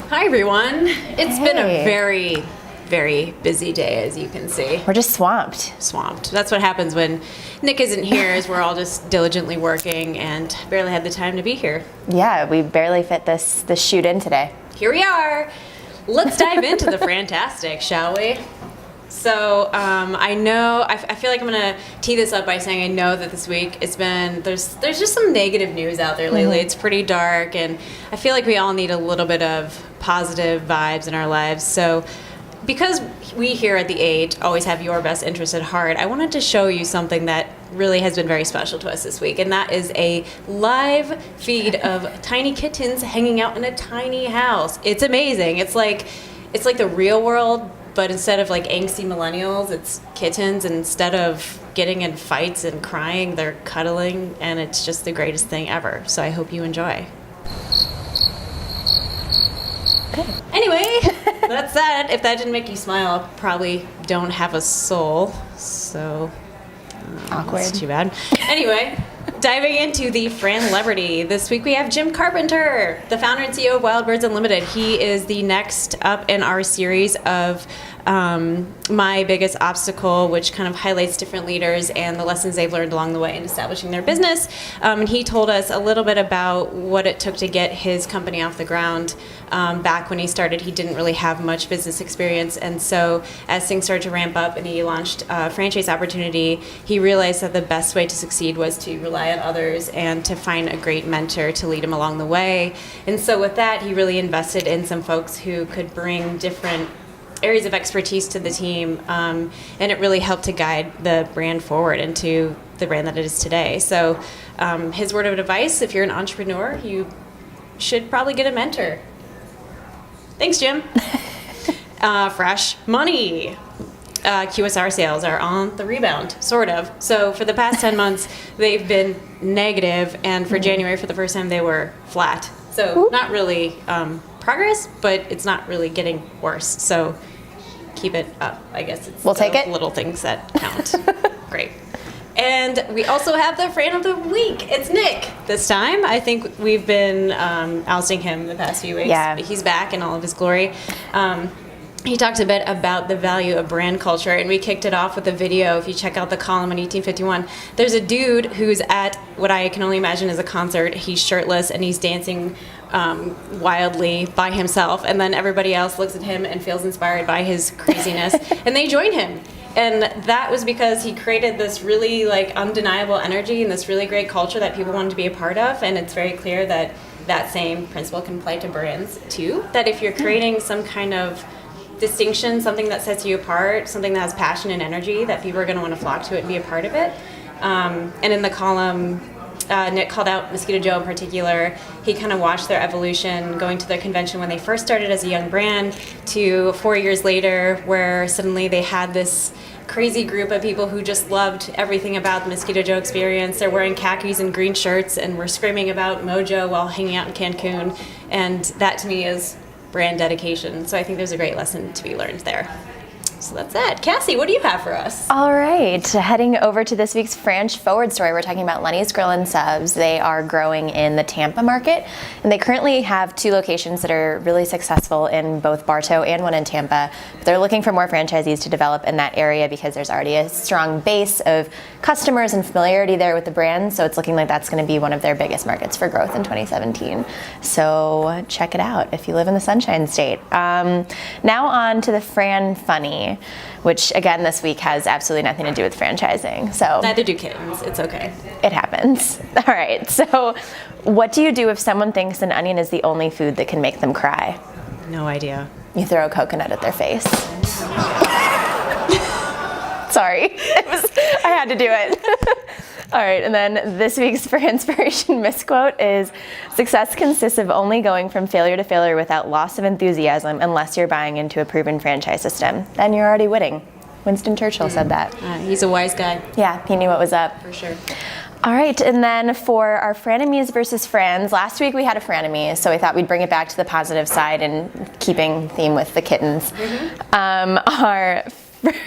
Hi everyone. It's been a very, very busy day, as you can see. We're just swamped. Swamped. That's what happens when Nick isn't here, is we're all just diligently working and barely had the time to be here. Yeah, we barely fit this shoot in today. Here we are. Let's dive into the Fantastic, shall we? So I feel like I'm gonna tee this up by saying I know that this week there's just some negative news out there lately. It's pretty dark, and I feel like we all need a little bit of positive vibes in our lives. So because we here at The 8 always have your best interest at heart, I wanted to show you something that really has been very special to us this week, and that is a live feed of tiny kittens hanging out in a tiny house. It's amazing. It's like the real world, but instead of like angsty millennials, it's kittens. And instead of getting in fights and crying, they're cuddling, and it's just the greatest thing ever. So I hope you enjoy. Anyway, that's that. If that didn't make you smile, I probably don't have a soul. So Awkward. That's too bad. Anyway, diving into the Fran-lebrity. This week we have Jim Carpenter, the founder and CEO of Wild Birds Unlimited. He is the next up in our series of My Biggest Obstacle, which kind of highlights different leaders and the lessons they've learned along the way in establishing their business. And he told us a little bit about what it took to get his company off the ground. Back when he started, he didn't really have much business experience, and so as things started to ramp up and he launched a franchise opportunity, he realized that the best way to succeed was to rely on others and to find a great mentor to lead him along the way. And so with that, he really invested in some folks who could bring different areas of expertise to the team, and it really helped to guide the brand forward into the brand that it is today. So his word of advice: if you're an entrepreneur, you should probably get a mentor. Thanks, Jim. Fresh money. QSR sales are on the rebound, sort of. So for the past 10 months, they've been negative, and for January, for the first time, they were flat. So not really progress, but it's not really getting worse. So keep it up. I guess it's we'll take it. Little things that count. Great. And we also have the Fran of the Week. It's Nick this time. I think we've been ousting him the past few weeks. Yeah. He's back in all of his glory. He talked a bit about the value of brand culture, and we kicked it off with a video. If you check out the column in 1851, there's a dude who's at what I can only imagine is a concert. He's shirtless, and he's dancing wildly by himself, and then everybody else looks at him and feels inspired by his craziness, and they join him. And that was because he created this really undeniable energy and this really great culture that people wanted to be a part of. And it's very clear that that same principle can apply to brands too, that if you're creating some kind of distinction, something that sets you apart, something that has passion and energy, that people are going to want to flock to it and be a part of it. And in the column, Nick called out Mosquito Joe in particular. He kind of watched their evolution, going to their convention when they first started as a young brand to 4 years later, where suddenly they had this crazy group of people who just loved everything about the Mosquito Joe experience. They're wearing khakis and green shirts and were screaming about Mojo while hanging out in Cancun. And that to me is brand dedication. So I think there's a great lesson to be learned there. So that's it. Cassie, what do you have for us? All right, heading over to this week's Franch Forward story, we're talking about Lenny's Grill and Subs. They are growing in the Tampa market, and they currently have 2 locations that are really successful in both Bartow and one in Tampa. They're looking for more franchisees to develop in that area because there's already a strong base of customers and familiarity there with the brand, so it's looking like that's going to be one of their biggest markets for growth in 2017. So check it out if you live in the Sunshine State. Now on to the Fran Funny, which again this week has absolutely nothing to do with franchising. So neither do kittens. It's okay. It happens. All right. So what do you do if someone thinks an onion is the only food that can make them cry? No idea. You throw a coconut at their face. Sorry. I had to do it. All right, and then this week's For Inspiration misquote is, success consists of only going from failure to failure without loss of enthusiasm unless you're buying into a proven franchise system. Then you're already winning. Winston Churchill said that. He's a wise guy. Yeah, he knew what was up. For sure. All right, and then for our frenemies versus friends, last week we had a frenemy, so we thought we'd bring it back to the positive side and keeping theme with the kittens. Our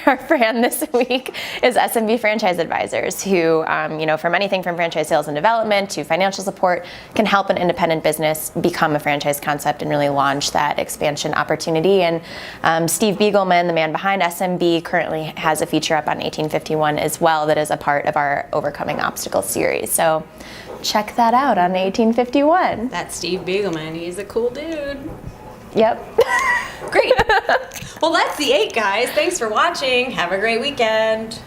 our Fran this week is SMB Franchise Advisors, who, from anything from franchise sales and development to financial support, can help an independent business become a franchise concept and really launch that expansion opportunity. And Steve Biegelman, the man behind SMB, currently has a feature up on 1851 as well that is a part of our Overcoming Obstacles series. So check that out on 1851. That's Steve Biegelman. He's a cool dude. Yep. Great. Well, that's the 8, guys. Thanks for watching. Have a great weekend.